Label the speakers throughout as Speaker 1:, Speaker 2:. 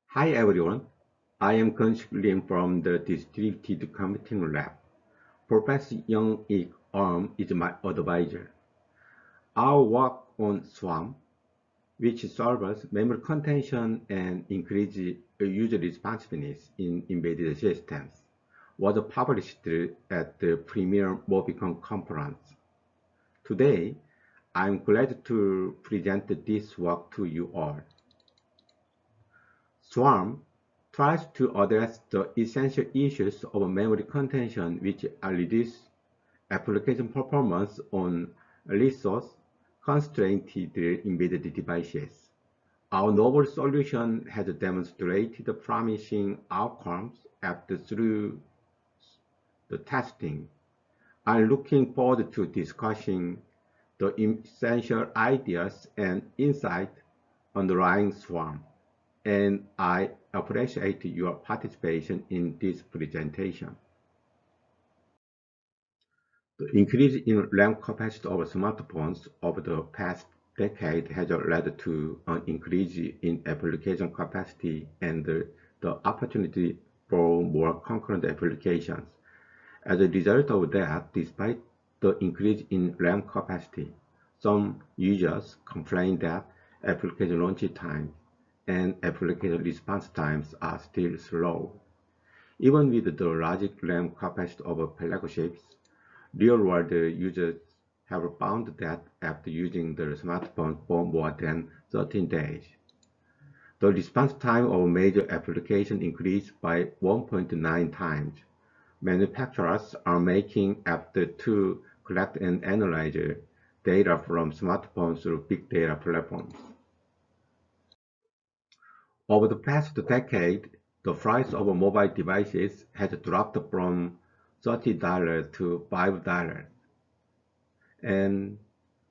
Speaker 1: Hi everyone, I am Kunsh Lim from the Distributed Computing Lab. Professor Young Ik is my advisor. Our work on SWAM, which solves memory contention and increases user responsiveness in embedded systems, was published at the premier Mobicom conference. Today, I'm glad to present this work to you all. SWARM tries to address the essential issues of memory contention which reduce application performance on resource-constrained embedded devices. Our novel solution has demonstrated promising outcomes after through the testing. I'm looking forward to discussing the essential ideas and insight underlying SWARM, and I appreciate your participation in this presentation. The increase in RAM capacity of smartphones over the past decade has led to an increase in application capacity and the opportunity for more concurrent applications. As a result of that, despite the increase in RAM capacity, some users complain that application launch times and application response times are still slow. Even with the large RAM capacity of flagships, real-world users have found that after using the smartphone for more than 13 days, the response time of major applications increased by 1.9 times. Manufacturers are making efforts to collect and analyze data from smartphones through big data platforms. Over the past decade, the price of mobile devices has dropped from $30 to $5, and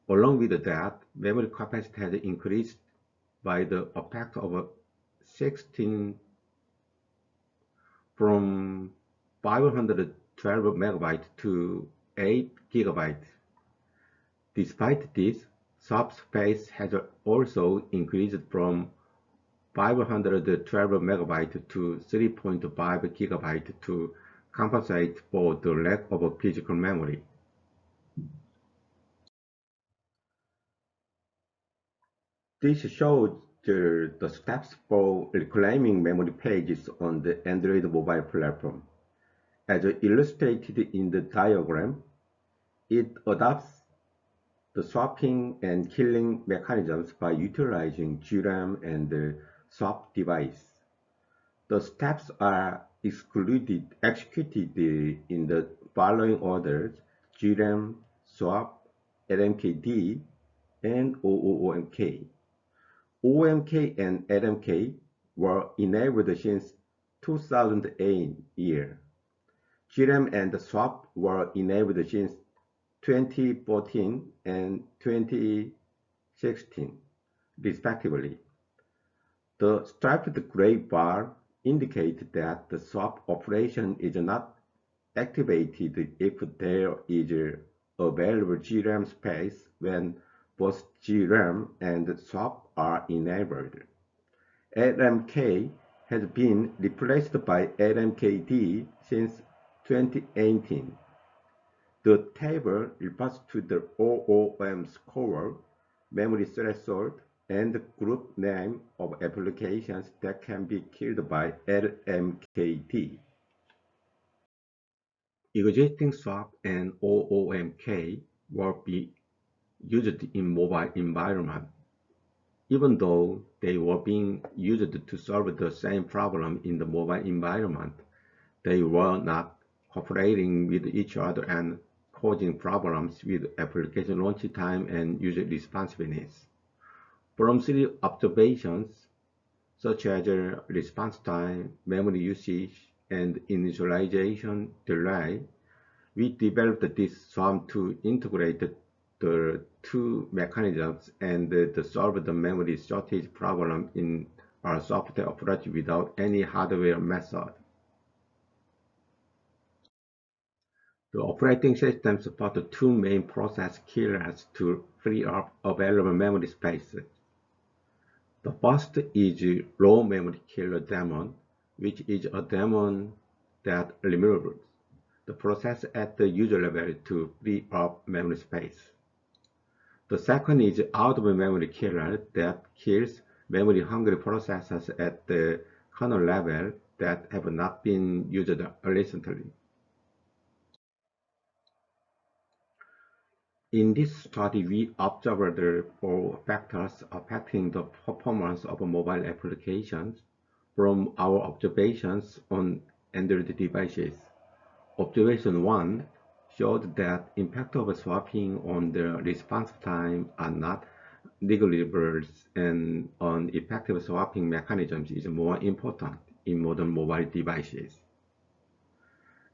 Speaker 1: along with that, memory capacity has increased by the effect of 16 from 512 megabytes to 8 gigabytes. Despite this, subspace has also increased from 512 megabytes to 3.5 gigabytes to compensate for the lack of physical memory. This shows the steps for reclaiming memory pages on the Android mobile platform. As illustrated in the diagram, it adopts the swapping and killing mechanisms by utilizing GRAM and the swap device. The steps are executed in the following orders: GRAM, swap, LMKD, and OOMK. OMK and LMK were enabled since 2008 year. GRAM and swap were enabled since 2014 and 2016, respectively. The striped gray bar indicates that the swap operation is not activated if there is available GRAM space when both GRAM and swap are enabled. LMK has been replaced by LMKD since 2018. The table refers to the OOM score, memory threshold, and group name of applications that can be killed by LMKD. Existing SWAP and OOMK will be used in mobile environment, even though they were being used to solve the same problem in the mobile environment. They were not cooperating with each other and causing problems with application launch time and user responsiveness. From three observations, such as response time, memory usage, and initialization delay, we developed this SWAM to integrate the two mechanisms and to solve the memory shortage problem in our software approach without any hardware method. The operating system supports two main process killers to free up available memory space. The first is low memory killer daemon, which is a daemon that removes the process at the user level to free up memory space. The second is out-of-memory killer that kills memory-hungry processes at the kernel level that have not been used recently. In this study, we observed the four factors affecting the performance of mobile applications from our observations on Android devices. Observation 1 showed that impact of swapping on the response time are not negligible, and an effective swapping mechanism is more important in modern mobile devices.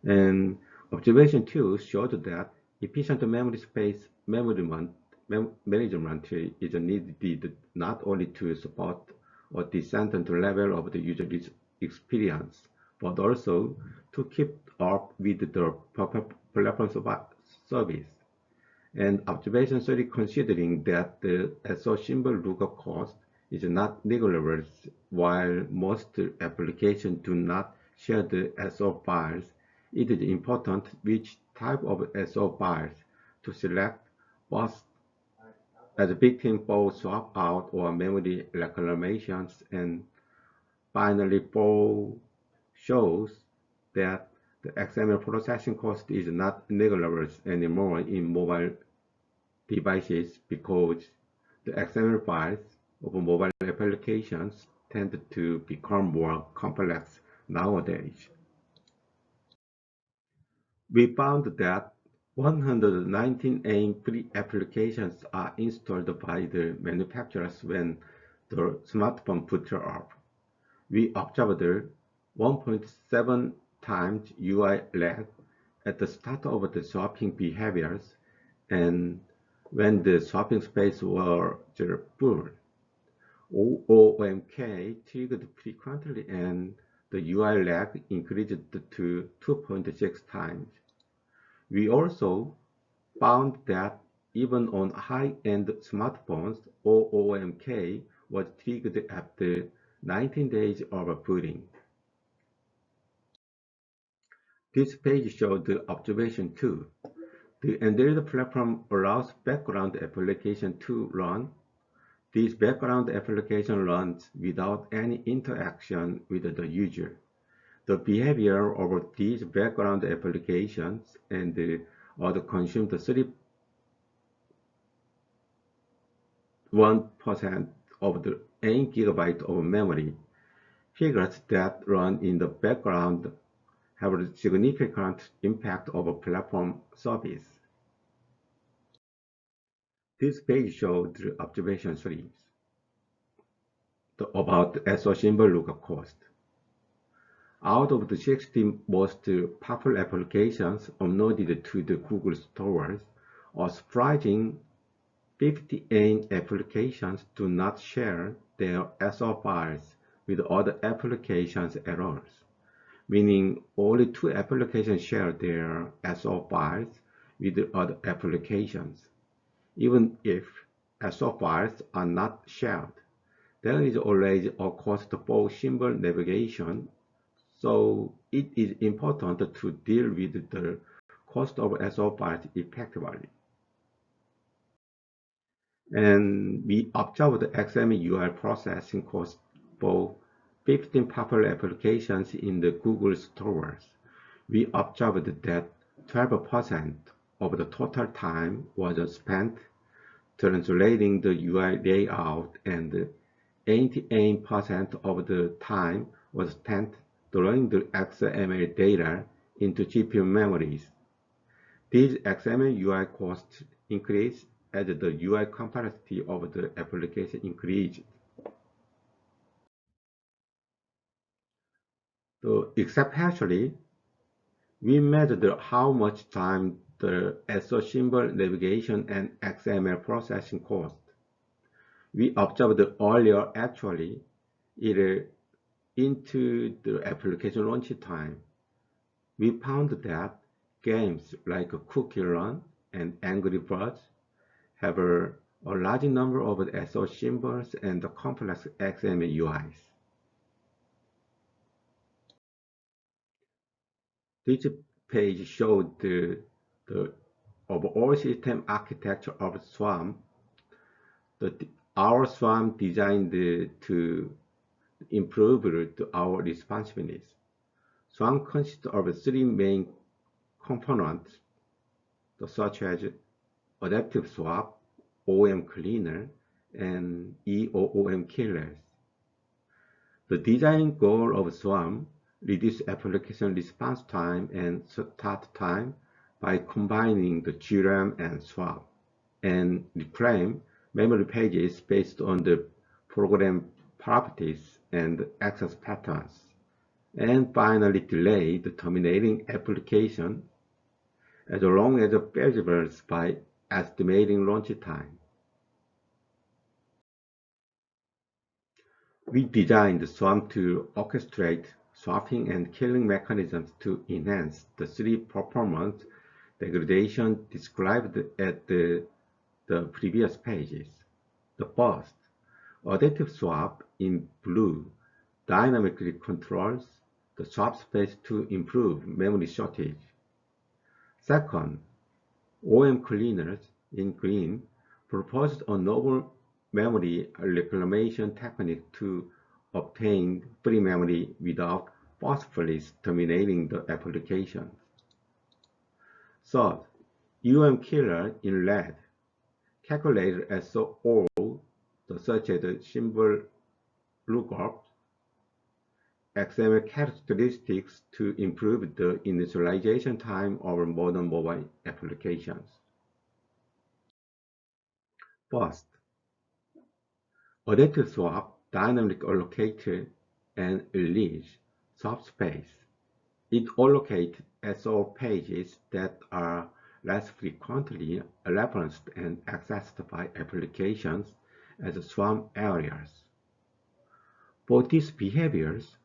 Speaker 1: And observation 2 showed that efficient memory space management is needed not only to support a decent level of the user experience, but also to keep up with the platform service. And observation 3 considering that the SO symbol lookup cost is not negligible while most applications do not share the SO files, it is important which type of SO files to select first as a victim for swap out or memory reclamations, and finally 4 shows that the XML processing cost is not negligible anymore in mobile devices because the XML files of mobile applications tend to become more complex nowadays. We found that 119 AIM-free applications are installed by the manufacturers when the smartphone boots up. We observed 1.7 times UI lag at the start of the swapping behaviors and when the swapping space was full. OOMK triggered frequently and the UI lag increased to 2.6 times. We also found that even on high-end smartphones, OOMK was triggered after 19 days of booting. This page shows the observation 2. The Android platform allows background application to run. This background application runs without any interaction with the user. The behavior of these background applications and other consumed 31% of the 8 GB of memory. Figures that run in the background have a significant impact of a platform service. This page shows the observation 3 about the SO symbol lookup cost. Out of the 60 most popular applications uploaded to the Google stores, a surprising 58 applications do not share their SO files with other applications at all, meaning only 2 applications share their SO files with other applications. Even if SO files are not shared, there is always a cost for symbol navigation, so it is important to deal with the cost of SO files effectively. And we observed the XML UI processing cost for 15 popular applications in the Google stores. We observed that 12% of the total time was spent translating the UI layout and 88% of the time was spent drawing the XML data into GPU memories. These XML UI costs increase as the UI complexity of the application increases. So, especially, we measured how much time the SO symbol navigation and XML processing cost. We observed earlier actually either into the application launch time. We found that games like Cookie Run and Angry Birds have a a large number of SO symbols, and complex XML UIs. This page showed the overall system architecture of SWAM. Our SWAM designed to improve our responsiveness. SWAM consists of three main components, such as adaptive swap, OM cleaner, and EOOM killers. The design goal of SWAM reduce application response time and start time by combining the GRAM and swap, and reclaim memory pages based on the program properties and access patterns, and finally delay the terminating application as long as feasible by estimating launch time. We designed SWAM to orchestrate swapping and killing mechanisms to enhance the three performance degradation described at the previous pages. The first, adaptive swap in blue, dynamically controls the swap space to improve memory shortage. Second, OM cleaners in green proposed a novel memory reclamation technique to obtain free memory without forcefully terminating the application. Third, UM killer in red calculated SO such as symbol lookup, XML characteristics to improve the initialization time of modern mobile applications. First, adaptive swap dynamically allocated and release swap space. It allocates SO pages that are less frequently referenced and accessed by applications as SWAM areas. For these behaviors,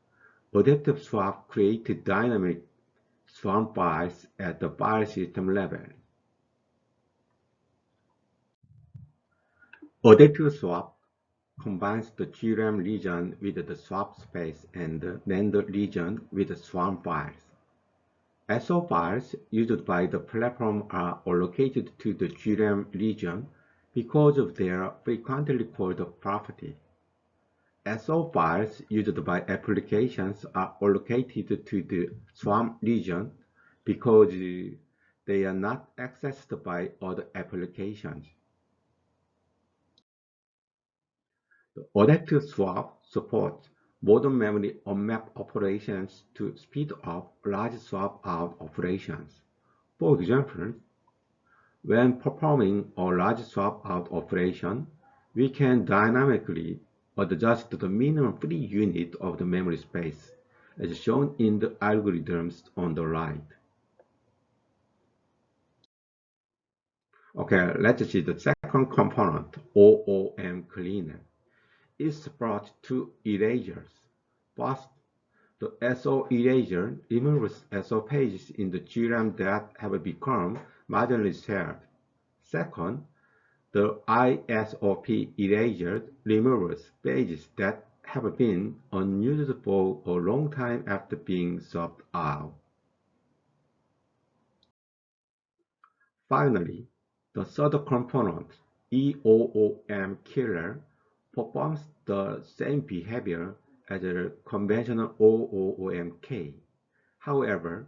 Speaker 1: adaptive swap created dynamic SWAM files at the file system level. Adaptive swap combines the GRAM region with the swap space and the NAND region with the SWAM files. SO files used by the platform are allocated to the GRAM region because of their frequently called property. SO files used by applications are allocated to the SWAM region because they are not accessed by other applications. The adaptive swap supports modern memory unmap operations to speed up large swap out operations. For example, when performing a large swap out operation, we can dynamically adjust the minimum free unit of the memory space, as shown in the algorithms on the right. Okay, let's see the second component, OOM cleaner. It supports two erasures. First, the SO eraser removes SO pages in the GRAM that have become marginally shared. Second, the ISOP eraser removes pages that have been unused for a long time after being swapped out. Finally, the third component, EOOM killer, performs the same behavior as a conventional OOMK. However,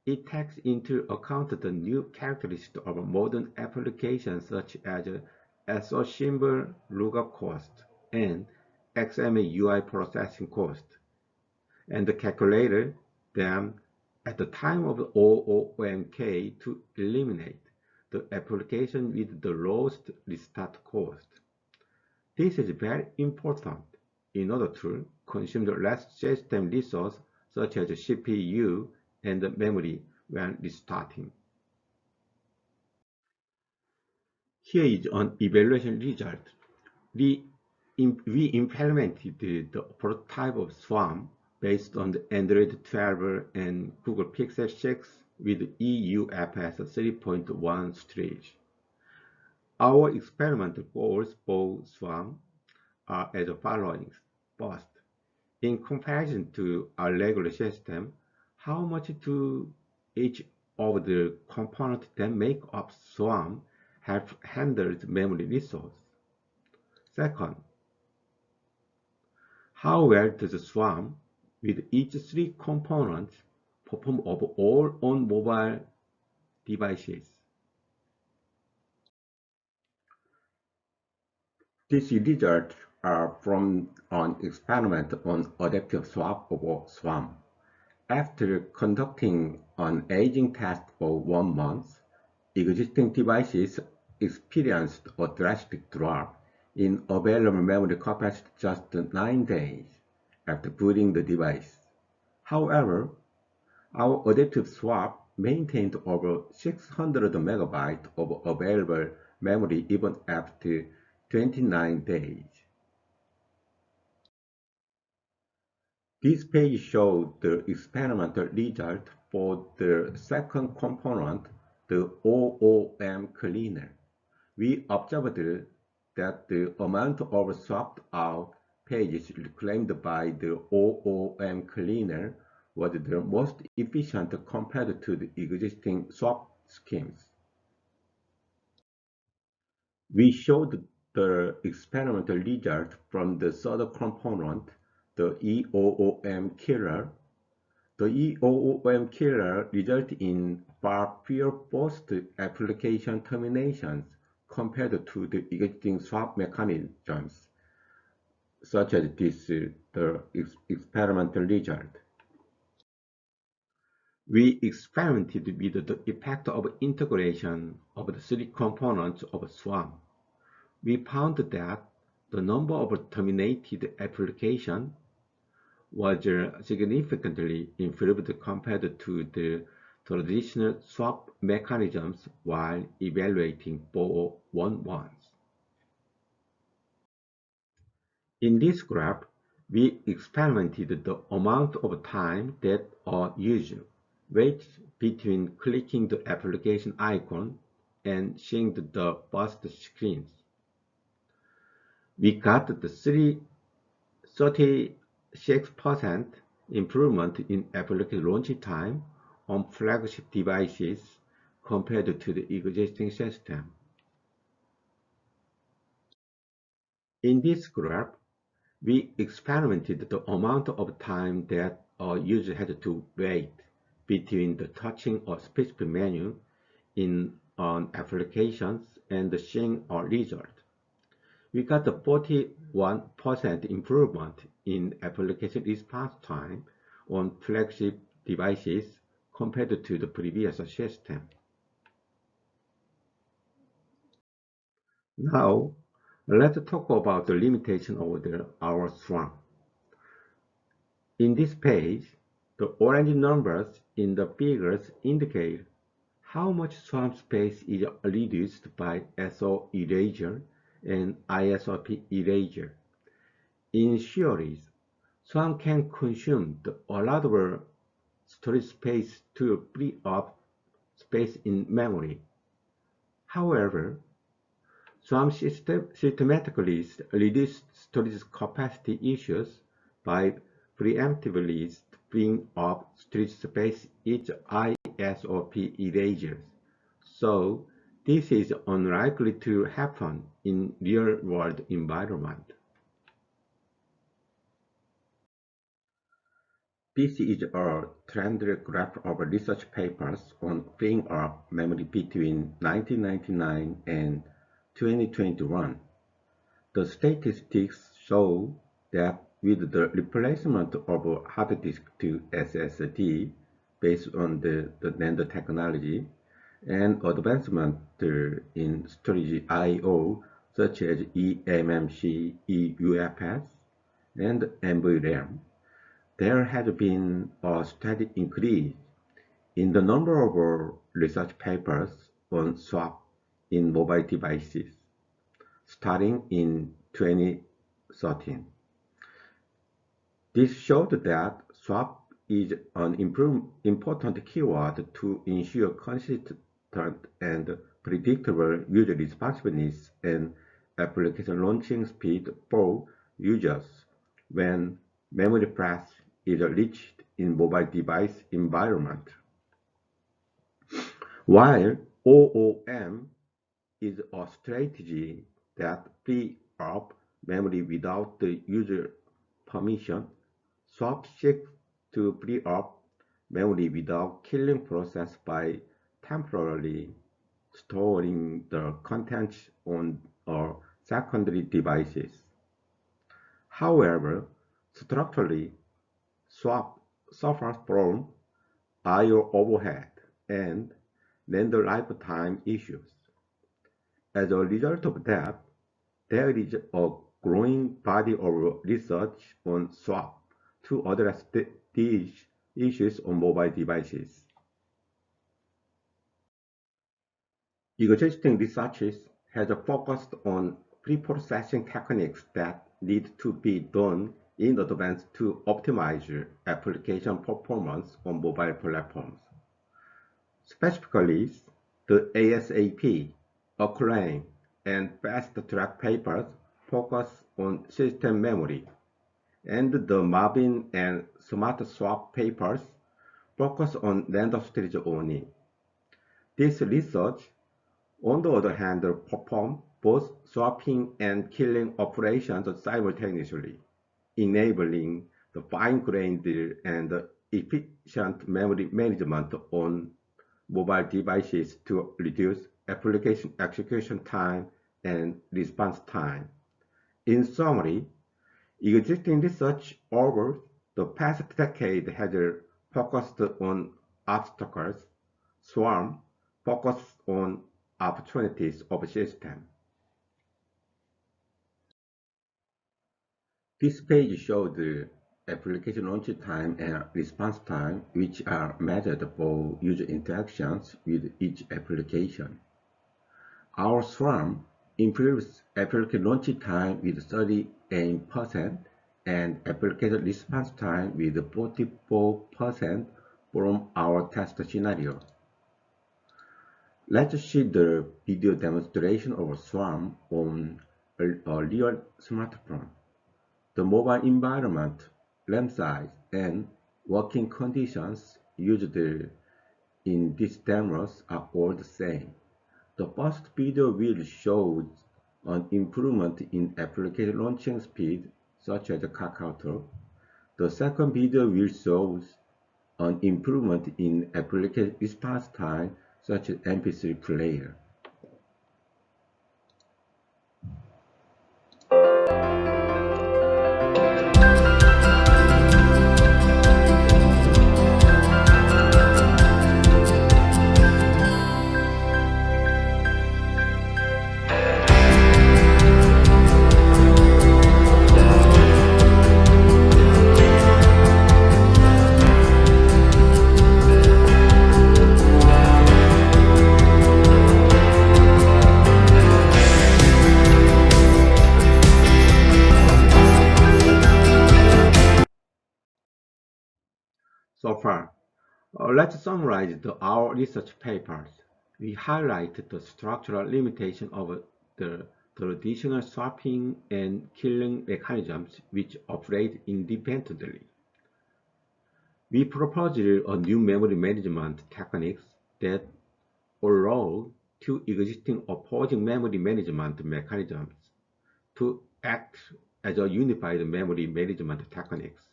Speaker 1: it takes into account the new characteristics of modern applications such as SO symbol lookup cost and XML UI processing cost, and calculated them at the time of the OOMK to eliminate the application with the lowest restart cost. This is very important in order to consume the less system resource such as CPU and memory when restarting. Here is an evaluation result. We implemented the prototype of SWAM based on the Android 12 and Google Pixel 6 with EUFS 3.1 stage. Our experimental goals for SWAM are as follows. First, in comparison to a regular system, how much do each of the components that make up SWAM have handled memory resource? Second, how well does SWAM with each three components perform overall on mobile devices? These results are from an experiment on adaptive swap over SWAM. After conducting an aging test for 1 month, existing devices experienced a drastic drop in available memory capacity just 9 days after booting the device. However, our adaptive swap maintained over 600 megabytes of available memory even after 29 days. This page shows the experimental result for the second component, the OOM cleaner. We observed that the amount of swapped out pages reclaimed by the OOM cleaner was the most efficient compared to the existing swap schemes. We showed the experimental result from the third component, the EOOM killer. The EOOM killer results in far fewer forced application terminations compared to the existing swap mechanisms, such as this the experimental result. We experimented with the effect of integration of the three components of SWAM. We found that the number of terminated applications was significantly improved compared to the traditional swap mechanisms while evaluating 411s. In this graph, we experimented the amount of time that a user waits between clicking the application icon and seeing the first screens. We got the 36% improvement in application launch time on flagship devices compared to the existing system. In this graph, we experimented the amount of time that a user had to wait between the touching a specific menu in an application and seeing a result. We got a 41% improvement in application response time on flagship devices compared to the previous system. Now, let's talk about the limitation of our SWAM. In this page, the orange numbers in the figures indicate how much SWAM space is reduced by SO erasure and ISOP erasure. In theory, SWAM can consume a lot of storage space to free up space in memory. However, SWAM systematically reduces storage capacity issues by preemptively freeing up storage space each ISOP erasures. So this is unlikely to happen in real-world environment. This is a trend graph of research papers on freeing up memory between 1999 and 2021. The statistics show that with the replacement of hard disk to SSD based on the NAND technology and advancement in storage I/O such as eMMC, eUFS, and NVRAM, there has been a steady increase in the number of research papers on SWAP in mobile devices, starting in 2013. This showed that SWAP is an important keyword to ensure consistent and predictable user responsiveness, and application launching speed for users when memory path is reached in mobile device environment. While OOM is a strategy that frees up memory without the user permission, SWAP seeks to free up memory without killing process by temporarily storing the contents on secondary devices. However, structurally, SWAP suffers from I/O overhead and render lifetime issues. As a result of that, there is a growing body of research on SWAP to address these issues on mobile devices. Existing researches has focused on pre-processing techniques that need to be done in advance to optimize application performance on mobile platforms. Specifically, the ASAP, Acclaim, and Fast Track papers focus on system memory, and the Marvin and Smart Swap papers focus on random storage only. This research, on the other hand, performs both swapping and killing operations simultaneously, enabling the fine-grained and efficient memory management on mobile devices to reduce application execution time and response time. In summary, existing research over the past decade has focused on obstacles. SWAM focuses on opportunities of system. This page shows the application launch time and response time, which are measured for user interactions with each application. Our SWAM improves application launch time with 38% and application response time with 44% from our test scenario. Let's see the video demonstration of SWAM on a real smartphone. The mobile environment, RAM size, and working conditions used in these demos are all the same. The first video will show an improvement in application launching speed, such as KakaoTalk. The second video will show an improvement in application response time, such as MP3 player. So far, let's summarize our research papers. We highlight the structural limitation of the traditional swapping and killing mechanisms which operate independently. We proposed a new memory management techniques that allow two existing opposing memory management mechanisms to act as a unified memory management techniques.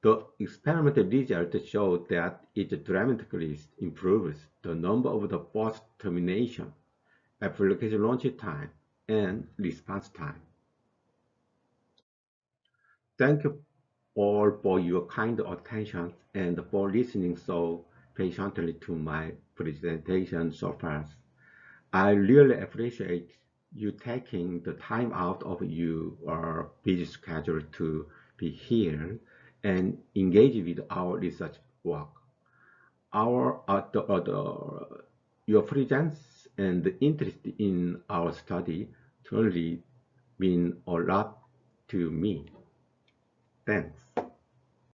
Speaker 1: The experimental results showed that it dramatically improves the number of the burst termination, application launch time, and response time. Thank you all for your kind attention and for listening so patiently to my presentation so far. I really appreciate you taking the time out of your busy schedule to be here and engage with our research work. Your presence and interest in our study truly mean a lot to me. Thanks.